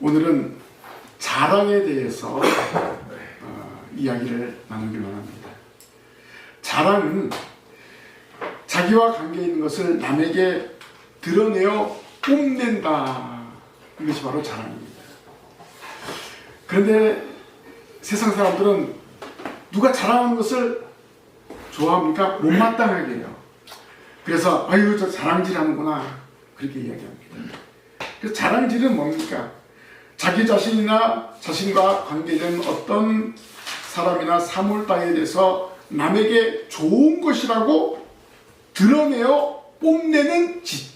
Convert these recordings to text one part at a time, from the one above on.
오늘은 자랑에 대해서 이야기를 나누기로 합니다. 자랑은 자기와 관계 있는 것을 남에게 드러내어 뽐낸다. 이것이 바로 자랑입니다. 그런데 세상 사람들은 누가 자랑하는 것을 좋아합니까? 못마땅하게 해요. 그래서 아유 저 자랑질 하는구나 그렇게 이야기합니다. 그래서 자랑질은 뭡니까? 자기 자신이나 자신과 관계된 어떤 사람이나 사물에 대해서 남에게 좋은 것이라고 드러내어 뽐내는 짓,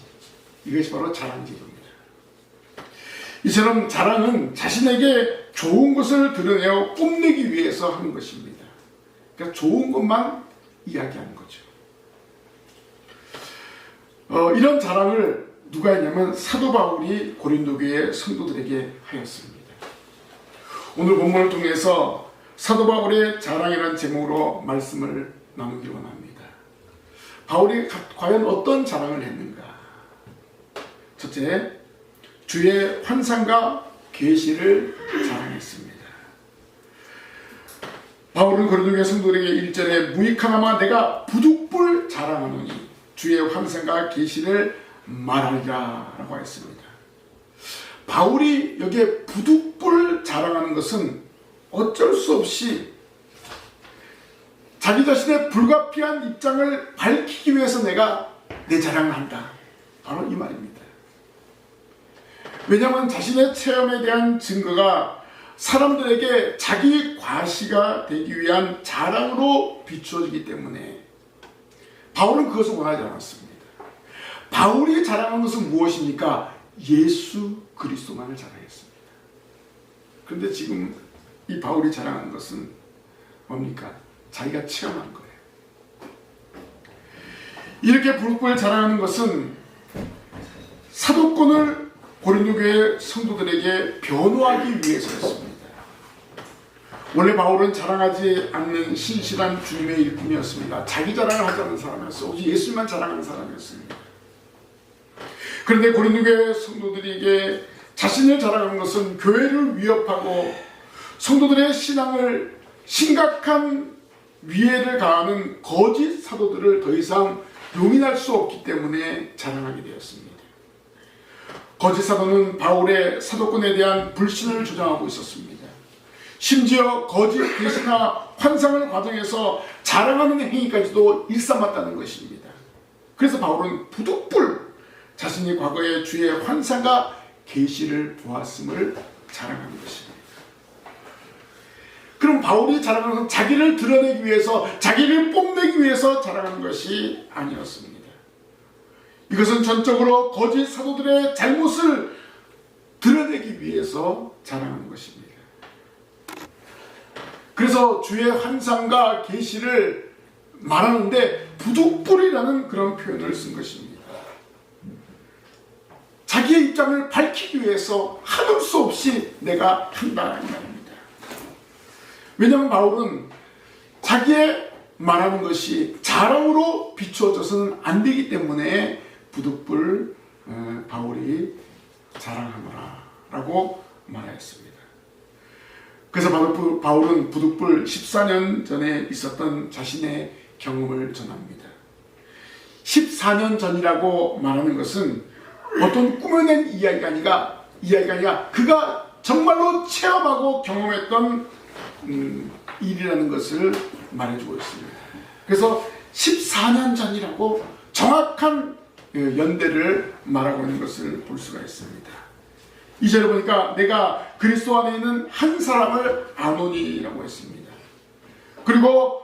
이것이 바로 자랑질입니다. 이처럼 자랑은 자신에게 좋은 것을 드러내어 뽐내기 위해서 하는 것입니다. 그러니까 좋은 것만 이야기하는 거죠. 이런 자랑을 누가 했냐면 사도 바울이 고린도 교회 성도들에게 하였습니다. 오늘 본문을 통해서 사도 바울의 자랑이라는 제목으로 말씀을 나누기로 합니다. 바울이 과연 어떤 자랑을 했는가? 첫째, 주의 환상과 계시를 자랑했습니다. 바울은 고린도 교회 성도들에게 1절에 무익하나마 내가 부득불 자랑하노니 주의 환상과 계시를 말하리라 라고 했습니다. 바울이 여기에 부득불 자랑하는 것은 어쩔 수 없이 자기 자신의 불가피한 입장을 밝히기 위해서 내가 내 자랑을 한다. 바로 이 말입니다. 왜냐하면 자신의 체험에 대한 증거가 사람들에게 자기 과시가 되기 위한 자랑으로 비추어지기 때문에 바울은 그것을 원하지 않았습니다. 바울이 자랑한 것은 무엇입니까? 예수 그리스도만을 자랑했습니다. 그런데 지금 이 바울이 자랑한 것은 뭡니까? 자기가 체험한 거예요. 이렇게 부득불 자랑하는 것은 사도권을 고린도 교회 성도들에게 변호하기 위해서였습니다. 원래 바울은 자랑하지 않는 신실한 주님의 일꾼이었습니다. 자기 자랑을 하지 않는 사람이었어요. 오직 예수만 자랑하는 사람이었습니다. 그런데 고린도 교회 성도들에게 자신을 자랑하는 것은 교회를 위협하고 성도들의 신앙을 심각한 위해를 가하는 거짓 사도들을 더 이상 용인할 수 없기 때문에 자랑하게 되었습니다. 거짓 사도는 바울의 사도권에 대한 불신을 주장하고 있었습니다. 심지어 거짓 계시나 환상을 과정해서 자랑하는 행위까지도 일삼았다는 것입니다. 그래서 바울은 부득불 자신이 과거에 주의 환상과 계시를 보았음을 자랑하는 것입니다. 그럼 바울이 자랑하는 것은 자기를 드러내기 위해서, 자기를 뽐내기 위해서 자랑하는 것이 아니었습니다. 이것은 전적으로 거짓 사도들의 잘못을 드러내기 위해서 자랑하는 것입니다. 그래서 주의 환상과 계시를 말하는데 부득불이라는 그런 표현을 쓴 것입니다. 자기의 입장을 밝히기 위해서 하는 수 없이 내가 한다 이 말입니다. 왜냐하면 바울은 자기의 말하는 것이 자랑으로 비추어져서는 안 되기 때문에 부득불 바울이 자랑하노라 라고 말하였습니다. 그래서 바울은 부득불 14년 전에 있었던 자신의 경험을 전합니다. 14년 전이라고 말하는 것은 어떤 꾸며낸 이야기가 아니라 그가 정말로 체험하고 경험했던 일이라는 것을 말해주고 있습니다. 그래서 14년 전이라고 정확한 연대를 말하고 있는 것을 볼 수가 있습니다. 2절에 보니까 내가 그리스도 안에 있는 한 사람을 아노니라고 했습니다. 그리고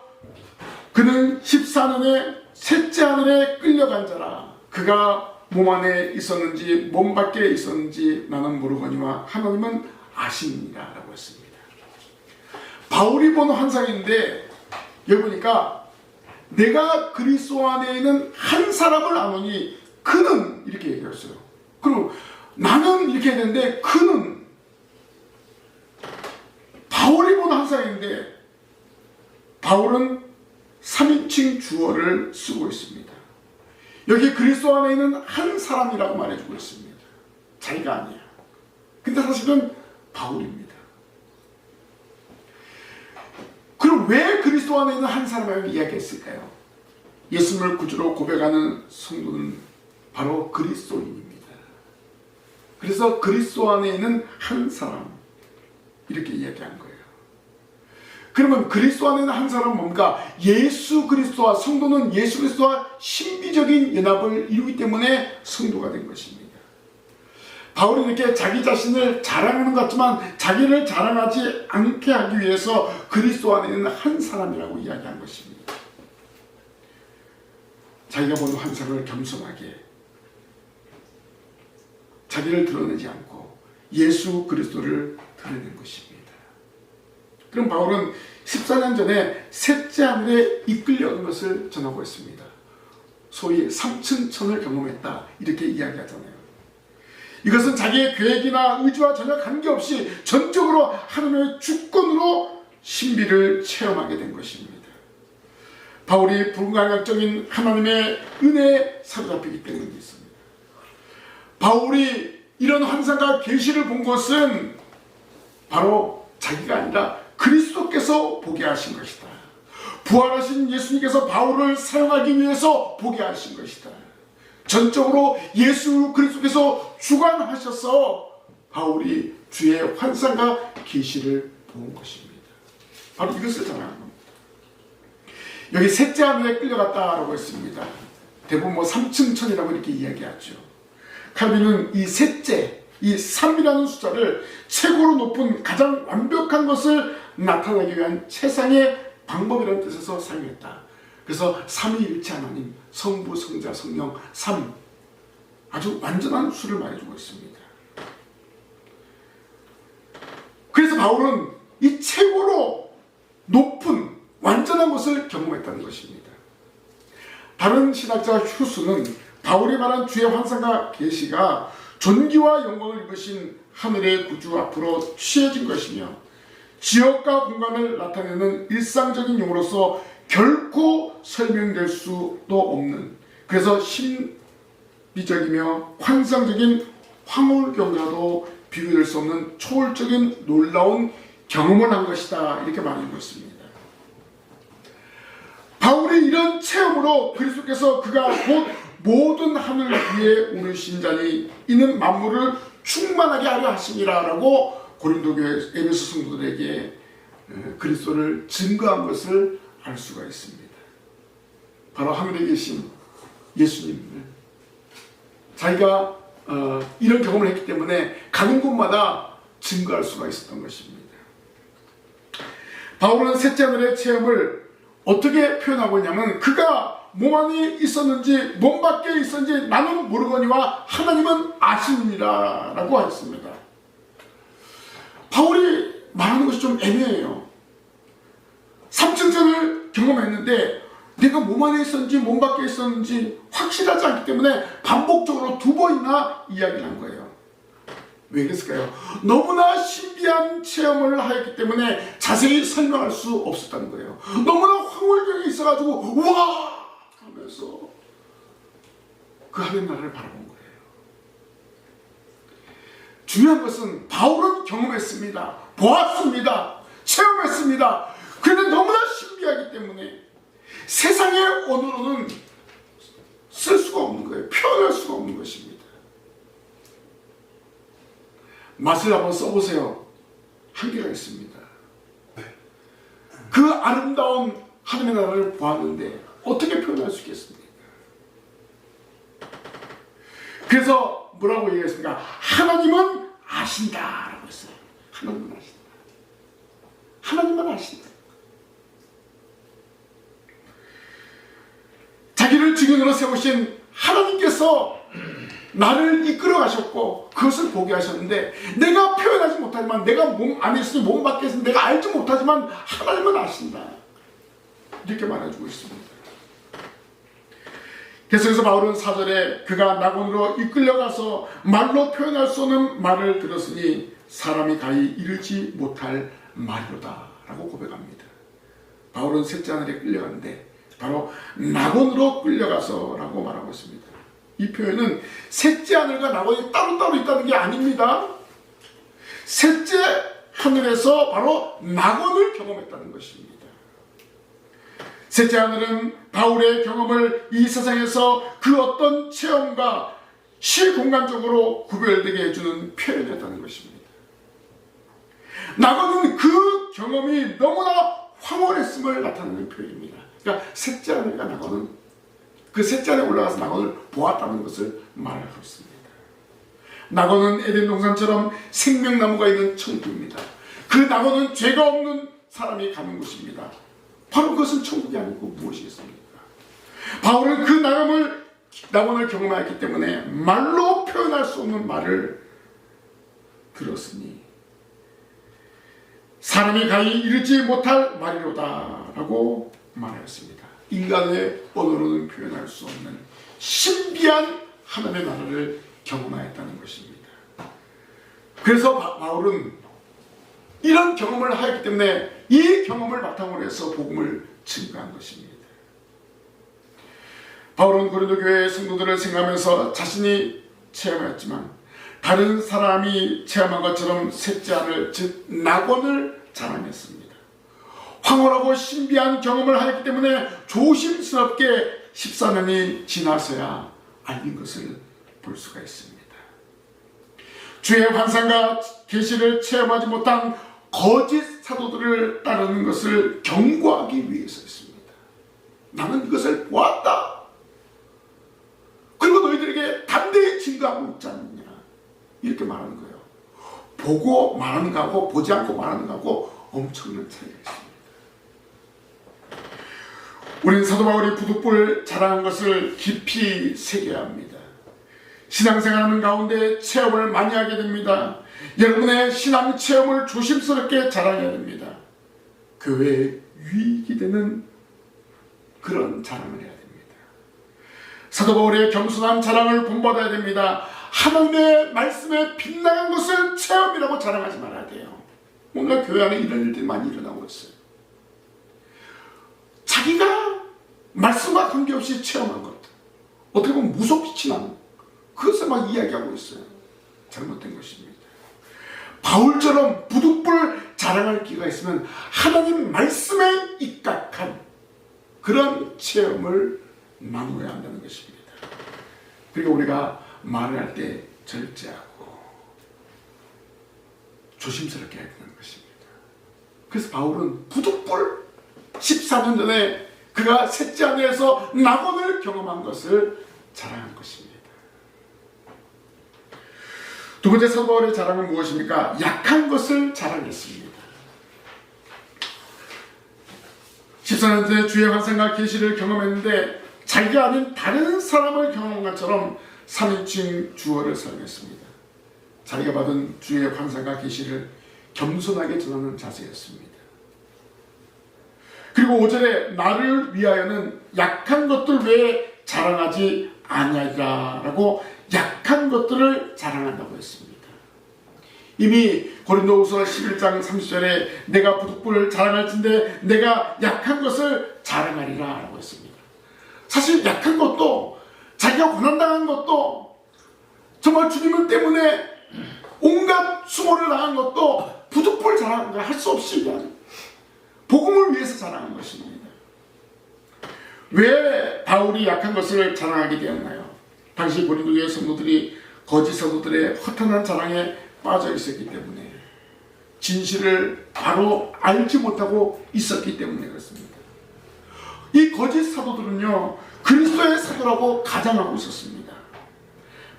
그는 14년에 셋째 하늘에 끌려간 자라. 그가 몸 안에 있었는지 몸 밖에 있었는지 나는 모르거니와 하나님은 아십니다 라고 했습니다. 바울이 본 환상인데 여기 보니까 내가 그리스도 안에 있는 한 사람을 아노니 그는 이렇게 얘기했어요. 그리고 나는 이렇게 했는데 그는 바울이 본 환상인데 바울은 3인칭 주어를 쓰고 있습니다. 여기 그리스도 안에 있는 한 사람이라고 말해주고 있습니다. 자기가 아니야. 근데 사실은 바울입니다. 그럼 왜 그리스도 안에 있는 한 사람을 이야기했을까요? 예수님을 구주로 고백하는 성도는 바로 그리스도인입니다. 그래서 그리스도 안에 있는 한 사람, 이렇게 이야기한 거예요. 그러면 그리스도 안에 있는 한 사람은 뭔가? 예수 그리스도와, 성도는 예수 그리스도와 신비적인 연합을 이루기 때문에 성도가 된 것입니다. 바울은 이렇게 자기 자신을 자랑하는 것 같지만 자기를 자랑하지 않게 하기 위해서 그리스도 안에 있는 한 사람이라고 이야기한 것입니다. 자기가 보는 한 사람을 겸손하게, 자기를 드러내지 않고 예수 그리스도를 드러낸 것입니다. 그럼 바울은 14년 전에 셋째 하늘에 이끌려간 것을 전하고 있습니다. 소위 삼층천을 경험했다, 이렇게 이야기하잖아요. 이것은 자기의 계획이나 의지와 전혀 관계없이 전적으로 하나님의 주권으로 신비를 체험하게 된 것입니다. 바울이 불가항력적인 하나님의 은혜에 사로잡히기 때문이었습니다. 바울이 이런 환상과 계시를 본 것은 바로 자기가 아니라 그리스도께서 보게 하신 것이다. 부활하신 예수님께서 바울을 사용하기 위해서 보게 하신 것이다. 전적으로 예수 그리스도께서 주관하셔서 바울이 주의 환상과 계시를 본 것입니다. 바로 이것을 자랑하는 겁니다. 여기 셋째 하늘에 끌려갔다라고 했습니다. 대부분 3층천이라고 이렇게 이야기하죠. 칼빈은 이 셋째, 이 3이라는 숫자를 최고로 높은 가장 완벽한 것을 나타내기 위한 최상의 방법이라는 뜻에서 사용했다. 그래서 삼위일체 하나님, 성부, 성자, 성령, 3, 아주 완전한 수를 말해주고 있습니다. 그래서 바울은 이 최고로 높은 완전한 것을 경험했다는 것입니다. 다른 신학자 휴스는 바울이 말한 주의 환상과 계시가 존귀와 영광을 입으신 하늘의 구주 앞으로 취해진 것이며 지역과 공간을 나타내는 일상적인 용어로서 결코 설명될 수도 없는, 그래서 신비적이며 환상적인 황홀경과도 비교될 수 없는 초월적인 놀라운 경험을 한 것이다, 이렇게 말하고 있습니다. 바울이 이런 체험으로 그리스도께서 그가 곧 모든 하늘 위에 오르신 자니 이는 만물을 충만하게 하려 하심이라 라고 고린도 교회 에베소 성도들에게 그리스도를 증거한 것을 알 수가 있습니다. 바로 하늘에 계신 예수님을 자기가 이런 경험을 했기 때문에 가는 곳마다 증거할 수가 있었던 것입니다. 바울은 셋째 하늘의 체험을 어떻게 표현하고 있냐면 그가 몸 안에 있었는지 몸 밖에 있었는지 나는 모르거니와 하나님은 아시느니라 라고 했습니다. 바울이 말하는 것이 좀 애매해요. 삼층천을 경험했는데 내가 몸 안에 있었는지 몸 밖에 있었는지 확실하지 않기 때문에 반복적으로 2번이나 이야기를 한 거예요. 왜 그랬을까요? 너무나 신비한 체험을 하였기 때문에 자세히 설명할 수 없었다는 거예요. 너무나 황홀경이 있어가지고 우와 하면서 그 하늘 나라를 바라본 거예요. 중요한 것은 바울은 경험했습니다. 보았습니다. 체험했습니다. 그런데 너무나 신비하기 때문에 세상의 언어로는 쓸 수가 없는 거예요. 표현할 수가 없는 것입니다. 맛을 한번 써보세요. 한계가 있습니다. 그 아름다운 하나님의 나라를 보았는데 어떻게 표현할 수 있겠습니까? 그래서 뭐라고 얘기했습니까? 하나님은 아신다 라고 했어요. 하나님은 아신다. 하나님은 아신다. 자기를 증인으로 세우신 하나님께서 나를 이끌어 가셨고 그것을 보게 하셨는데 내가 표현하지 못하지만 내가 몸 안에 있으니 몸 밖에 있으니 내가 알지 못하지만 하나님은 아신다. 이렇게 말해주고 있습니다. 계속해서 바울은 4절에 그가 낙원으로 이끌려가서 말로 표현할 수 없는 말을 들었으니 사람이 가히 이르지 못할 말이로다 라고 고백합니다. 바울은 셋째 하늘에 끌려갔는데 바로 낙원으로 끌려가서 라고 말하고 있습니다. 이 표현은 셋째 하늘과 낙원이 따로따로 있다는 게 아닙니다. 셋째 하늘에서 바로 낙원을 경험했다는 것입니다. 셋째 하늘은 바울의 경험을 이 세상에서 그 어떤 체험과 실공간적으로 구별되게 해주는 표현이었다는 것입니다. 낙원은 그 경험이 너무나 황홀했음을 나타내는 표현입니다. 그러니까 셋째 하늘과 낙원은 그 셋째 하늘에 올라가서 낙원을 보았다는 것을 말하고 있습니다. 낙원은 에덴 동산처럼 생명나무가 있는 천국입니다. 그 낙원은 죄가 없는 사람이 가는 곳입니다. 바로 그것은 천국이 아니고 무엇이겠습니까? 바울은 그 낙원을 경험하였기 때문에 말로 표현할 수 없는 말을 들었으니 사람이 가히 이르지 못할 말이로다 라고 말하였습니다. 인간의 언어로는 표현할 수 없는 신비한 하나님의 나라를 경험하였다는 것입니다. 그래서 바울은 이런 경험을 하였기 때문에 이 경험을 바탕으로 해서 복음을 증거한 것입니다. 바울은 고린도 교회의 성도들을 생각하면서 자신이 체험하였지만 다른 사람이 체험한 것처럼 셋째 하늘 즉 낙원을 자랑했습니다. 황홀하고 신비한 경험을 하였기 때문에 조심스럽게 14년이 지나서야 알린 것을 볼 수가 있습니다. 주의 환상과 계시를 체험하지 못한 거짓 사도들을 따르는 것을 경고하기 위해서였습니다. 나는 이것을 보았다. 그리고 너희들에게 담대히 증거하고 있지 않느냐. 이렇게 말하는 거예요. 보고 말하는 거하고 보지 않고 말하는 거하고 엄청난 차이가 있습니다. 우리는 사도 바울이 부득불 자랑한 것을 깊이 새겨야 합니다. 신앙생활하는 가운데 체험을 많이 하게 됩니다. 여러분의 신앙 체험을 조심스럽게 자랑해야 됩니다. 교회에 유익이 되는 그런 자랑을 해야 됩니다. 사도 바울의 겸손한 자랑을 본받아야 됩니다. 하나님의 말씀에 빗나간 것을 체험이라고 자랑하지 말아야 돼요. 오늘 교회 안에 이런 일들이 많이 일어나고 있어요. 자기가 말씀과 관계없이 체험한 것, 어떻게 보면 무섭게 지나는 그것을 막 이야기하고 있어요. 잘못된 것입니다. 바울처럼 부득불 자랑할 기회가 있으면 하나님 말씀에 입각한 그런 체험을 나누어야 한다는 것입니다. 그리고 우리가 말을 할 때 절제하고 조심스럽게 해야 되는 것입니다. 그래서 바울은 부득불 14년 전에 그가 셋째 하늘에서 낙원을 경험한 것을 자랑한 것입니다. 두 번째 사도 바울의 자랑은 무엇입니까? 약한 것을 자랑했습니다. 14년 전에 주의 환상과 계시를 경험했는데 자기가 아닌 다른 사람을 경험한 것처럼 3인칭 주어를 사용했습니다. 자기가 받은 주의 환상과 계시를 겸손하게 전하는 자세였습니다. 그리고 5절에 나를 위하여는 약한 것들 외에 자랑하지 아니하리라 라고 약한 것들을 자랑한다고 했습니다. 이미 고린도후서 11장 30절에 내가 부득불 자랑할진대 내가 약한 것을 자랑하리라 라고 했습니다. 사실 약한 것도 자기가 고난당한 것도 정말 주님 때문에 온갖 수모를 당한 것도 부득불 자랑을 할 수 없이 그냥 복음을 위해서 자랑한 것입니다. 왜 바울이 약한 것을 자랑하게 되었나요? 당시 고린도교회 성도들이 거짓 사도들의 허탄한 자랑에 빠져 있었기 때문에 진실을 바로 알지 못하고 있었기 때문에 그렇습니다. 이 거짓 사도들은요 그리스도의 사도라고 가장하고 있었습니다.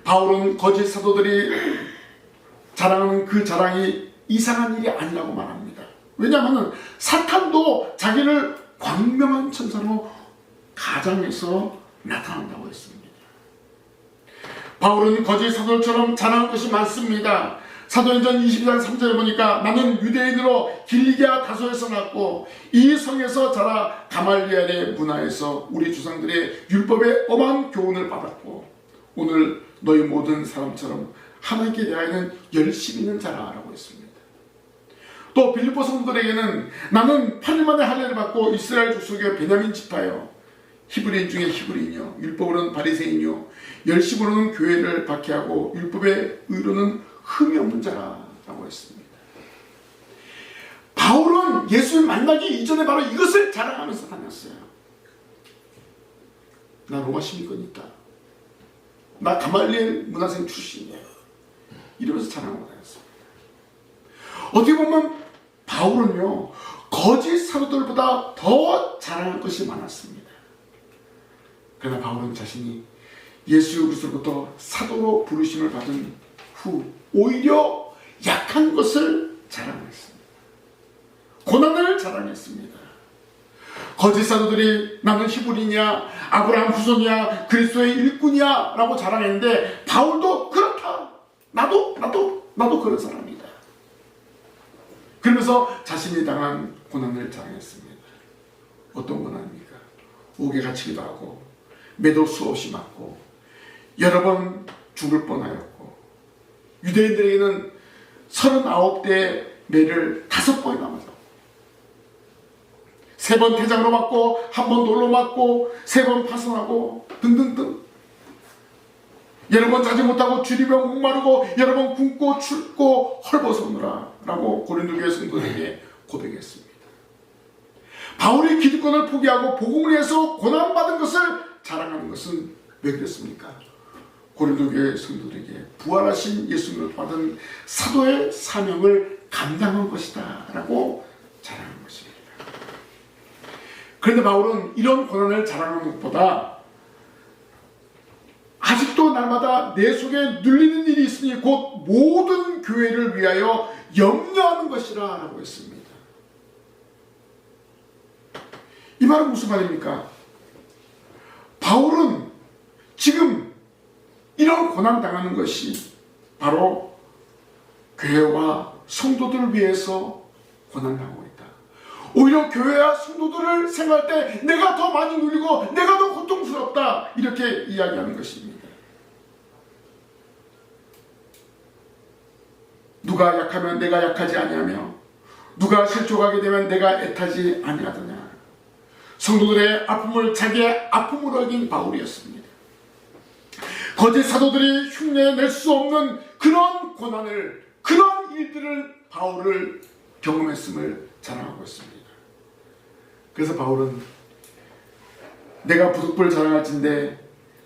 바울은 거짓 사도들이 자랑하는 그 자랑이 이상한 일이 아니라고 말합니다. 왜냐하면 사탄도 자기를 광명한 천사로 가장해서 나타난다고 했습니다. 바울은 거짓 사도처럼 자랑할 것이 많습니다. 사도행전 22장 3절에 보니까 나는 유대인으로 길리기아 다소에서 났고 이 성에서 자라 가말리엘의 문화에서 우리 조상들의 율법의 엄한 교훈을 받았고 오늘 너희 모든 사람처럼 하나님께 대하여는 열심히 있는 자라라고 했습니다. 또 빌립보 성도들에게는 나는 8일 만에 할례를 받고 이스라엘 족속의 베냐민 지파요 히브리인 중에 히브리인이요 율법으로는 바리새인이요 열심으로는 교회를 박해하고 율법의 의로는 흠이 없는 자라고 했습니다. 바울은 예수를 만나기 이전에 바로 이것을 자랑하면서 다녔어요. 나 로마 시민권이다. 나 가말리엘 문화생 출신이야. 이러면서 자랑하고 다녔습니다. 어떻게 보면 바울은요, 거짓 사도들보다 더 자랑할 것이 많았습니다. 그러나 바울은 자신이 예수 그리스도로부터 사도로 부르심을 받은 후 오히려 약한 것을 자랑했습니다. 고난을 자랑했습니다. 거짓 사도들이 나는 히브리냐, 아브라함 후손이야, 그리스도의 일꾼이야 라고 자랑했는데 바울도 그렇다. 나도 그런 사람이다. 그러면서 자신이 당한 고난을 자랑했습니다. 어떤 고난입니까? 옥에 갇히기도 하고 매도 수없이 맞고 여러 번 죽을 뻔하였고 유대인들에게는 39대의 매를 5번이나 맞았고 3번 태장으로 맞고 1번 돌로 맞고 3번 파손하고 등등등 여러 번 자지 못하고 주리병 목마르고 여러 번 굶고 춥고 헐벗어오느라 라고 고린도 교회 성도들에게 고백했습니다. 바울이 기득권을 포기하고 복음을 위해서 고난받은 것을 자랑하는 것은 왜 그랬습니까? 고린도 교회 성도들에게 부활하신 예수님을 받은 사도의 사명을 감당한 것이다 라고 자랑한 것입니다. 그런데 바울은 이런 고난을 자랑하는 것보다 아직도 날마다 내 속에 눌리는 일이 있으니 곧 모든 교회를 위하여 염려하는 것이라 라고 했습니다. 이 말은 무슨 말입니까? 바울은 지금 이런 고난당하는 것이 바로 교회와 성도들을 위해서 고난당하고 있다. 오히려 교회와 성도들을 생각할 때 내가 더 많이 눌리고 내가 더 고통스럽다 이렇게 이야기하는 것입니다. 누가 약하면 내가 약하지 아니하며 누가 실족하게 되면 내가 애타지 아니하더냐. 성도들의 아픔을 자기의 아픔으로 여긴 바울이었습니다. 거짓 사도들이 흉내낼 수 없는 그런 고난을, 그런 일들을 바울을 경험했음을 자랑하고 있습니다. 그래서 바울은 내가 부득불 자랑할진대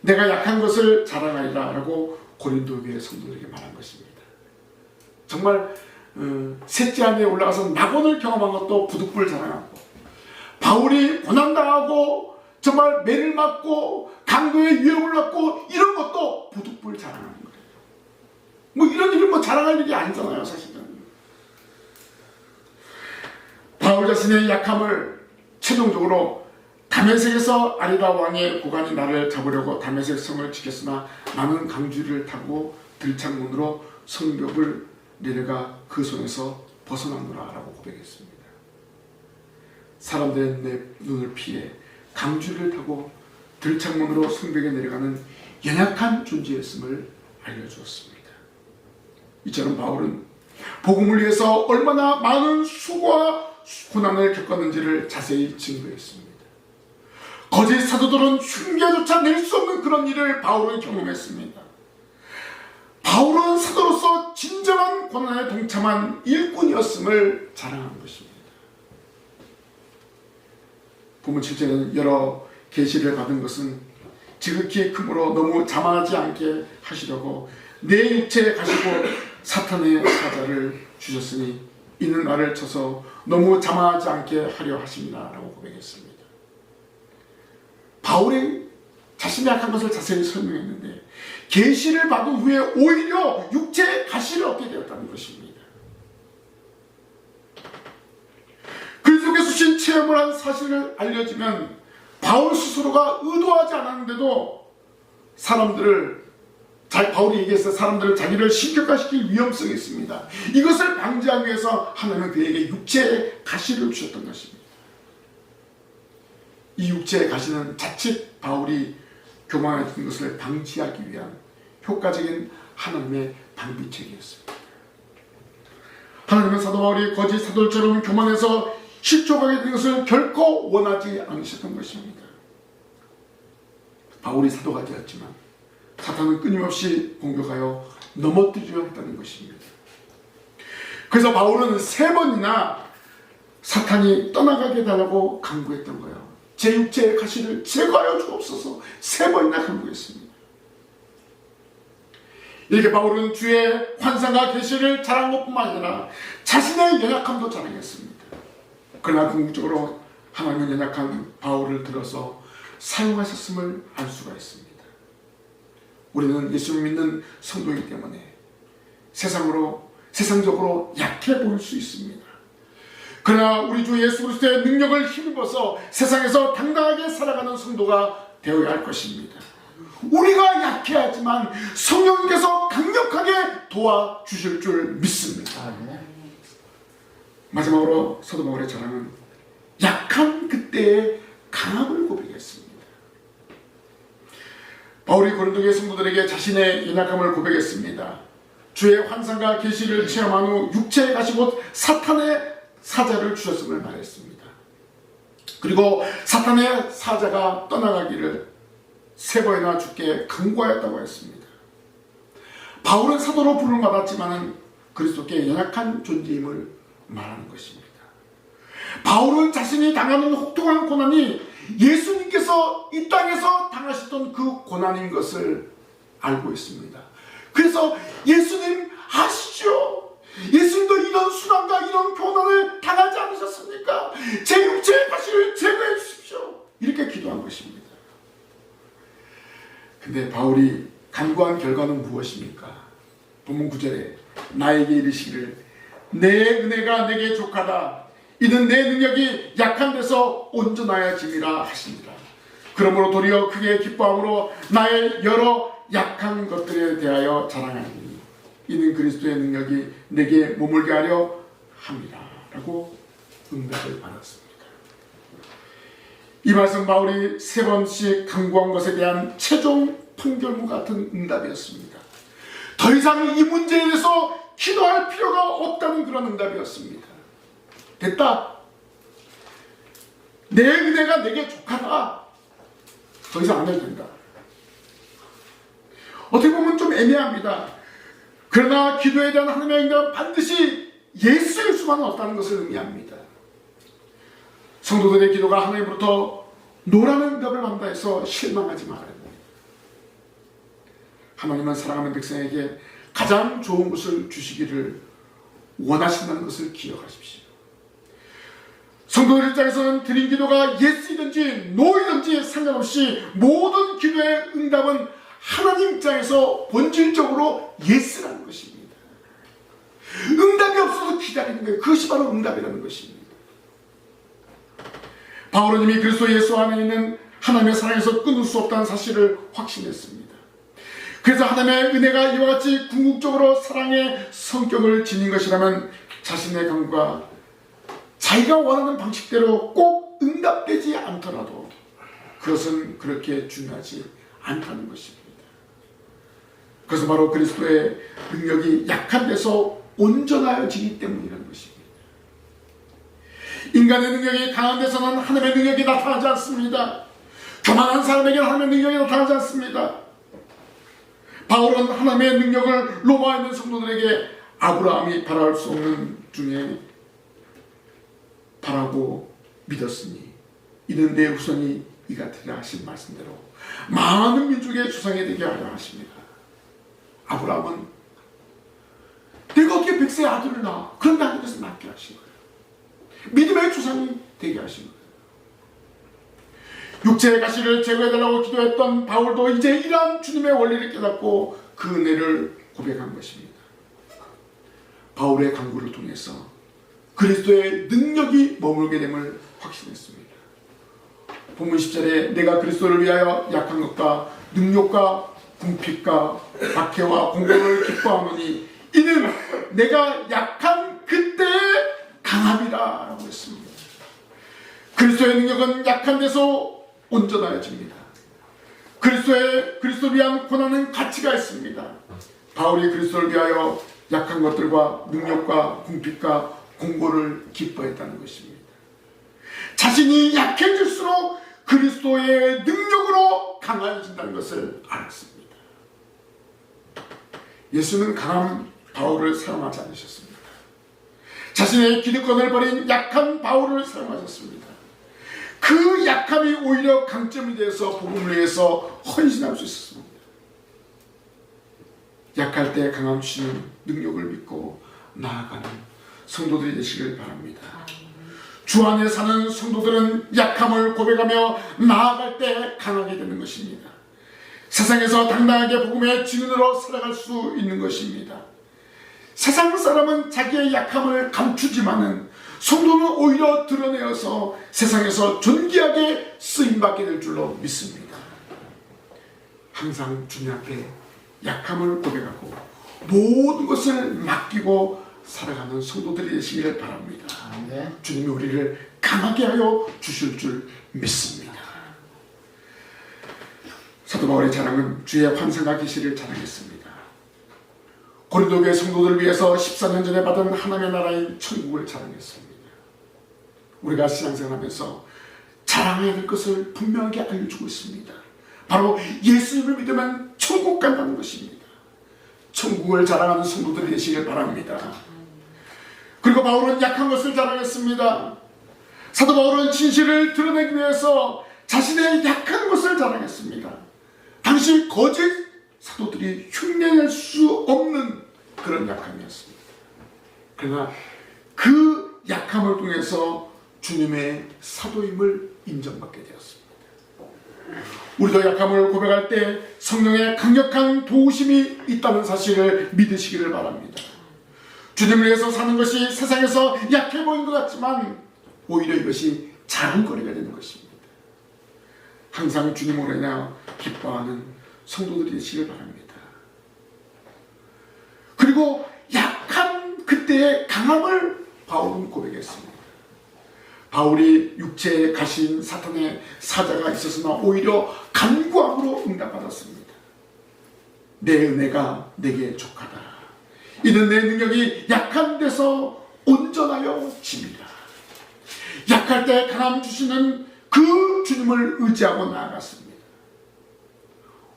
내가 약한 것을 자랑하리라 라고 고린도 교회 성도들에게 말한 것입니다. 정말 셋째 안에 올라가서 낙원을 경험한 것도 부득불 자랑하고 바울이 고난당하고 정말 매를 맞고 강도의 위협을 받고 이런 것도 부득불 자랑하는 거예요. 뭐 이런 일은 뭐 자랑할 일이 아니잖아요, 사실은. 바울 자신의 약함을 최종적으로 다메섹에서 아리다 왕의 고관이 나를 잡으려고 다메섹 성을 지켰으나 나는 강주리를 타고 들창문으로 성벽을 내려가 그 손에서 벗어나노라 라고 고백했습니다. 사람들의 내 눈을 피해 강주리를 타고 들창문으로 성벽에 내려가는 연약한 존재였음을 알려주었습니다. 이처럼 바울은 복음을 위해서 얼마나 많은 수고와 고난을 겪었는지를 자세히 증거했습니다. 거짓 사도들은 흉내조차 낼 수 없는 그런 일을 바울은 경험했습니다. 바울은 사도로서 진정한 고난에 동참한 일꾼이었음을 자랑한 것입니다. 본문 7절은 여러 계시를 받은 것은 지극히 크므로 너무 자만하지 않게 하시려고 내 일체에 가시고 사탄의 사자를 주셨으니 이는 나를 쳐서 너무 자만하지 않게 하려 하십니다 라고 고백했습니다. 바울이 자신이 약한 것을 자세히 설명했는데 계시를 받은 후에 오히려 육체의 가시를 얻게 되었다는 것입니다. 그리스도께서 주신 체험을 한 사실을 알려지면 바울 스스로가 의도하지 않았는데도 바울이 얘기했어요. 사람들을 자기를 신격화시킬 위험성이 있습니다. 이것을 방지하기 위해서 하나님은 그에게 육체의 가시를 주셨던 것입니다. 이 육체의 가시는 자칫 바울이 교만했던 것을 방지하기 위한 효과적인 하나님의 방비책이었습니다. 하나님은 사도 바울이 거짓 사도처럼 교만해서 실족하게 된 것을 결코 원하지 않으셨던 것입니다. 바울이 사도가 되었지만 사탄은 끊임없이 공격하여 넘어뜨리려 했다는 것입니다. 그래서 바울은 3번이나 사탄이 떠나가게 달라고 간구했던 거예요. 제 육체의 가시를 제거하여 주옵소서 3번이나 간구했습니다. 이렇게 바울은 주의 환상과 계시를 자랑한 것뿐만 아니라 자신의 연약함도 자랑했습니다. 그러나 궁극적으로 하나님은 연약한 바울을 들어서 사용하셨음을 알 수가 있습니다. 우리는 예수를 믿는 성도이기 때문에 세상적으로 약해 보일 수 있습니다. 그러나 우리 주 예수 그리스도의 능력을 힘입어서 세상에서 당당하게 살아가는 성도가 되어야 할 것입니다. 우리가 약해하지만 성령께서 강력하게 도와주실 줄 믿습니다. 마지막으로 사도 바울의 자랑은 약한 그때의 강함을 고백했습니다. 바울이 고린도교회 성도들에게 자신의 연약함을 고백했습니다. 주의 환상과 계시를 체험한 후 육체에 가시 곧 사탄의 사자를 주셨음을 말했습니다. 그리고 사탄의 사자가 떠나가기를 3번이나 주께 간구하였다고 했습니다. 바울은 사도로 부름을 받았지만 그리스도께 연약한 존재임을 말하는 것입니다. 바울은 자신이 당하는 혹독한 고난이 예수님께서 이 땅에서 당하셨던 그 고난인 것을 알고 있습니다. 그래서 예수님 아시죠? 예수님도 이런 수난과 이런 고난을 당하지 않으셨습니까? 제 육체의 가시를 제거해 주십시오. 이렇게 기도한 것입니다. 근데 바울이 간구한 결과는 무엇입니까? 본문 9절에 나에게 이르시기를 내 은혜가 내게 족하다. 이는 내 능력이 약한 데서 온전하여 짐이라 하십니다. 그러므로 도리어 크게 기뻐함으로 나의 여러 약한 것들에 대하여 자랑하니 이는 그리스도의 능력이 내게 머물게 하려 함이라 라고 응답을 받았습니다. 이 말씀 바울이 3번씩 간구한 것에 대한 최종 판결문 같은 응답이었습니다. 더 이상 이 문제에 대해서 기도할 필요가 없다는 그런 응답이었습니다. 됐다. 내 은혜가 내게 족하다. 더 이상 안 해도 된다. 어떻게 보면 좀 애매합니다. 그러나 기도에 대한 하나님의 응답은 반드시 예수일 수만은 없다는 것을 의미합니다. 성도들의 기도가 하나님으로부터 노라는 응답을 받는다 해서 실망하지 말아야 합니다. 하나님은 사랑하는 백성에게 가장 좋은 것을 주시기를 원하신다는 것을 기억하십시오. 성도들 입장에서는 드린 기도가 예스이든지 노이든지 상관없이 모든 기도의 응답은 하나님 입장에서 본질적으로 예스라는 것입니다. 응답이 없어서 기다리는 거예요. 그것이 바로 응답이라는 것입니다. 바울은 이미 그리스도 예수 안에 있는 하나님의 사랑에서 끊을 수 없다는 사실을 확신했습니다. 그래서 하나님의 은혜가 이와 같이 궁극적으로 사랑의 성격을 지닌 것이라면 자신의 간구가 자기가 원하는 방식대로 꼭 응답되지 않더라도 그것은 그렇게 중요하지 않다는 것입니다. 그것은 바로 그리스도의 능력이 약한 데서 온전하여지기 때문이라는 것입니다. 인간의 능력이 강한 데서는 하나님의 능력이 나타나지 않습니다. 교만한 사람에게는 하나님의 능력이 나타나지 않습니다. 바울은 하나님의 능력을 로마에 있는 성도들에게 아브라함이 바랄 수 없는 중에 바라고 믿었으니 이는 내 후손이 이 같으리라 하신 말씀대로 많은 민족의 조상이 되게 하려 하십니다. 아브라함은 내가 어떻게 백세의 아들을 낳아? 그런데 하나님께서 낳게 하신 거예요. 믿음의 조상이 되게 하신 거예요. 육체의 가시를 제거해달라고 기도했던 바울도 이제 이러한 주님의 원리를 깨닫고 그 은혜를 고백한 것입니다. 바울의 간구를 통해서 그리스도의 능력이 머물게 됨을 확신했습니다. 본문 10절에 내가 그리스도를 위하여 약한 것과 능력과 궁핍과 박해와 공고를 기뻐하노니 이는 내가 약한 그때의 강함이라 라고 했습니다. 그리스도의 능력은 약한 데서 온전하여집니다. 그리스도를 위한 고난은 가치가 있습니다. 바울이 그리스도를 위하여 약한 것들과 능력과 궁핍과 공고를 기뻐했다는 것입니다. 자신이 약해질수록 그리스도의 능력으로 강해진다는 것을 알았습니다. 예수는 강한 바울을 사용하지 않으셨습니다. 자신의 기득권을 버린 약한 바울을 사용하셨습니다. 그 약함이 오히려 강점이 되어서 복음을 위해서 헌신할 수 있었습니다. 약할 때 강함 주시는 능력을 믿고 나아가는 성도들이 되시길 바랍니다. 주 안에 사는 성도들은 약함을 고백하며 나아갈 때 강하게 되는 것입니다. 세상에서 당당하게 복음의 증인으로 살아갈 수 있는 것입니다. 세상 사람은 자기의 약함을 감추지만은 성도는 오히려 드러내어서 세상에서 존귀하게 쓰임받게 될 줄로 믿습니다. 항상 주님 앞에 약함을 고백하고 모든 것을 맡기고 살아가는 성도들이 되시기를 바랍니다. 주님이 우리를 강하게 하여 주실 줄 믿습니다. 사도 바울의 자랑은 주의 환상과 계시를 자랑했습니다. 고린도 교회 성도들을 위해서 14년 전에 받은 하나님의 나라인 천국을 자랑했습니다. 우리가 신앙생활하면서 자랑해야 될 것을 분명하게 알려주고 있습니다. 바로 예수님을 믿으면 천국 간다는 것입니다. 천국을 자랑하는 성도들이 되시길 바랍니다. 그리고 바울은 약한 것을 자랑했습니다. 사도 바울은 진실을 드러내기 위해서 자신의 약한 것을 자랑했습니다. 당시 거짓 사도들이 흉내낼 수 없는 그런 약함이었습니다. 그러나 그 약함을 통해서 주님의 사도임을 인정받게 되었습니다. 우리도 약함을 고백할 때 성령의 강력한 도우심이 있다는 사실을 믿으시기를 바랍니다. 주님을 위해서 사는 것이 세상에서 약해 보이는 것 같지만 오히려 이것이 자랑거리가 되는 것입니다. 항상 주님으로 인하여 기뻐하는 성도들이 되시길 바랍니다. 그리고 약한 그때의 강함을 바울은 고백했습니다. 바울이 육체에 가신 사탄의 사자가 있었으나 오히려 간구함으로 응답받았습니다. 내 은혜가 내게 족하다. 이는 내 능력이 약한 데서 온전하여 짐이라. 약할 때 강함 주시는 그 주님을 의지하고 나아갔습니다.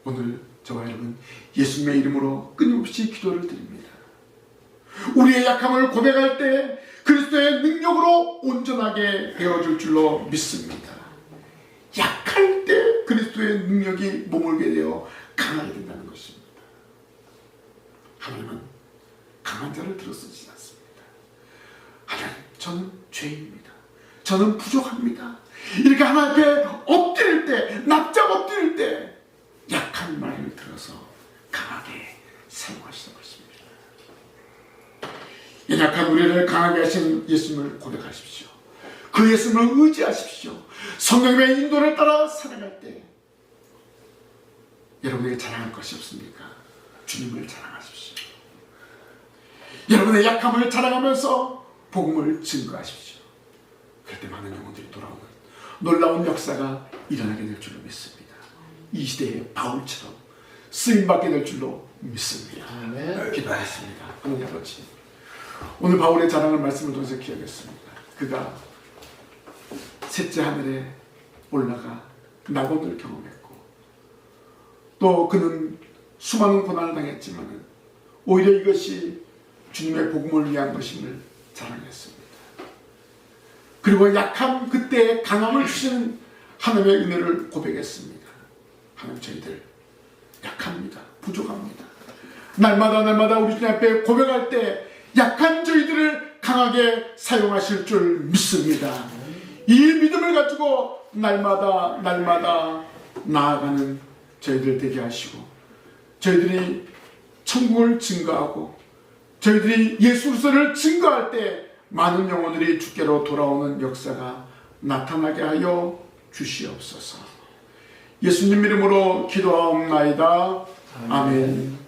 오늘 저와 여러분 예수님의 이름으로 끊임없이 기도를 드립니다. 우리의 약함을 고백할 때 그리스도의 능력으로 온전하게 되어줄 줄로 믿습니다. 약할 때 그리스도의 능력이 머물게 되어 강하게 된다는 것입니다. 하나님은 강한 자를 들어쓰지 않습니다. 하나님, 저는 죄인입니다. 저는 부족합니다. 이렇게 하나님 앞에 엎드릴 때, 납작 엎드릴 때 약한 말을 들어서 강하게 사용하시는 것입니다. 연약한 우리를 강하게 하신 예수님을 고백하십시오. 그 예수님을 의지하십시오. 성령의 인도를 따라 살아갈 때 여러분에게 자랑할 것이 없습니까? 주님을 자랑하십시오. 여러분의 약함을 자랑하면서 복음을 증거하십시오. 그럴 때 많은 영혼들이 돌아오는 놀라운 역사가 일어나게 될 줄로 믿습니다. 이 시대의 바울처럼 쓰임받게 될 줄로 믿습니다. 기도하겠습니다. 하나님 아버지, 오늘 바울의 자랑을 말씀을 통해서 기억했습니다. 그가 셋째 하늘에 올라가 낙원을 경험했고 또 그는 수많은 고난을 당했지만 오히려 이것이 주님의 복음을 위한 것임을 자랑했습니다. 그리고 약한 그때의 강함을 주시는 하나님의 은혜를 고백했습니다. 하나님, 저희들 약합니다. 부족합니다. 날마다 우리 주님 앞에 고백할 때 약한 저희들을 강하게 사용하실 줄 믿습니다. 이 믿음을 가지고 날마다 나아가는 저희들 되게 하시고 저희들이 천국을 증거하고 저희들이 예수 그리스도를 증거할 때 많은 영혼들이 주께로 돌아오는 역사가 나타나게 하여 주시옵소서. 예수님 이름으로 기도하옵나이다. 아멘.